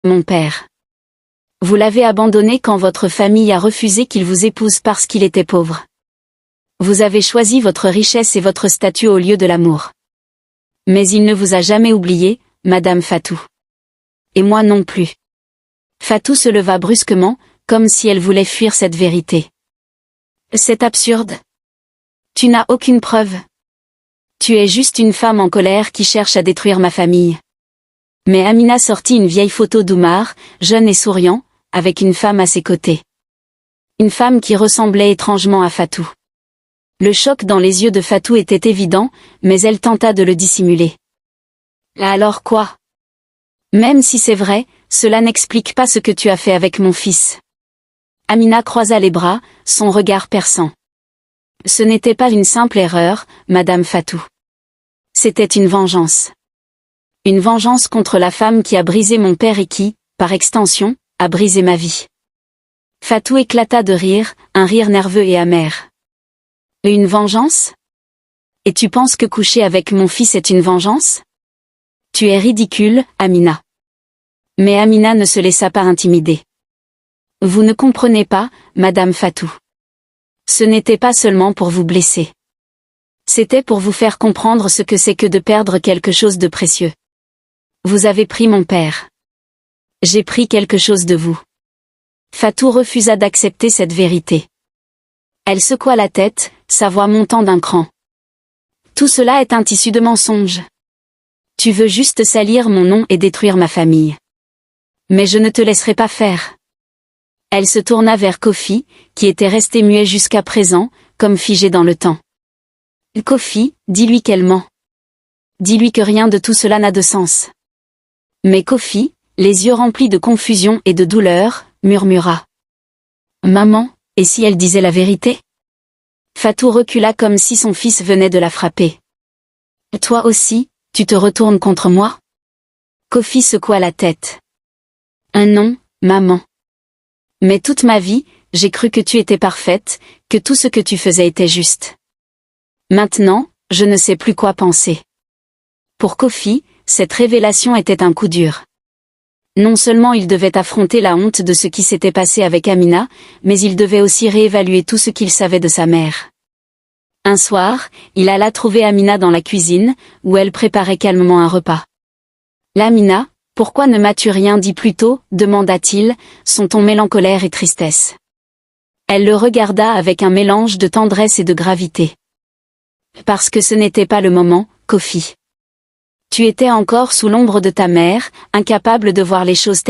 mon père. Vous l'avez abandonné quand votre famille a refusé qu'il vous épouse parce qu'il était pauvre. Vous avez choisi votre richesse et votre statut au lieu de l'amour. Mais il ne vous a jamais oublié, Madame Fatou. Et moi non plus. Fatou se leva brusquement, comme si elle voulait fuir cette vérité. C'est absurde. Tu n'as aucune preuve. Tu es juste une femme en colère qui cherche à détruire ma famille. Mais Amina sortit une vieille photo d'Oumar, jeune et souriant, avec une femme à ses côtés. Une femme qui ressemblait étrangement à Fatou. Le choc dans les yeux de Fatou était évident, mais elle tenta de le dissimuler. Alors quoi? Même si c'est vrai, cela n'explique pas ce que tu as fait avec mon fils. Amina croisa les bras, son regard perçant. Ce n'était pas une simple erreur, Madame Fatou. C'était une vengeance. Une vengeance contre la femme qui a brisé mon père et qui, par extension, a brisé ma vie. Fatou éclata de rire, un rire nerveux et amer. Une vengeance? Et tu penses que coucher avec mon fils est une vengeance? Tu es ridicule, Amina. Mais Amina ne se laissa pas intimider. Vous ne comprenez pas, Madame Fatou. Ce n'était pas seulement pour vous blesser. C'était pour vous faire comprendre ce que c'est que de perdre quelque chose de précieux. Vous avez pris mon père. J'ai pris quelque chose de vous. Fatou refusa d'accepter cette vérité. Elle secoua la tête, sa voix montant d'un cran. Tout cela est un tissu de mensonges. Tu veux juste salir mon nom et détruire ma famille. Mais je ne te laisserai pas faire. Elle se tourna vers Kofi, qui était resté muet jusqu'à présent, comme figé dans le temps. Kofi, dis-lui qu'elle ment. Dis-lui que rien de tout cela n'a de sens. Mais Kofi, les yeux remplis de confusion et de douleur, murmura. Maman, et si elle disait la vérité? Fatou recula comme si son fils venait de la frapper. Toi aussi, tu te retournes contre moi? Kofi secoua la tête. Non, maman. Mais toute ma vie, j'ai cru que tu étais parfaite, que tout ce que tu faisais était juste. Maintenant, je ne sais plus quoi penser. Pour Kofi, cette révélation était un coup dur. Non seulement il devait affronter la honte de ce qui s'était passé avec Amina, mais il devait aussi réévaluer tout ce qu'il savait de sa mère. Un soir, il alla trouver Amina dans la cuisine, où elle préparait calmement un repas. Amina, pourquoi ne m'as-tu rien dit plus tôt, demanda-t-il, son ton mêlant colère et tristesse. Elle le regarda avec un mélange de tendresse et de gravité. Parce que ce n'était pas le moment, Kofi. Tu étais encore sous l'ombre de ta mère, incapable de voir les choses telles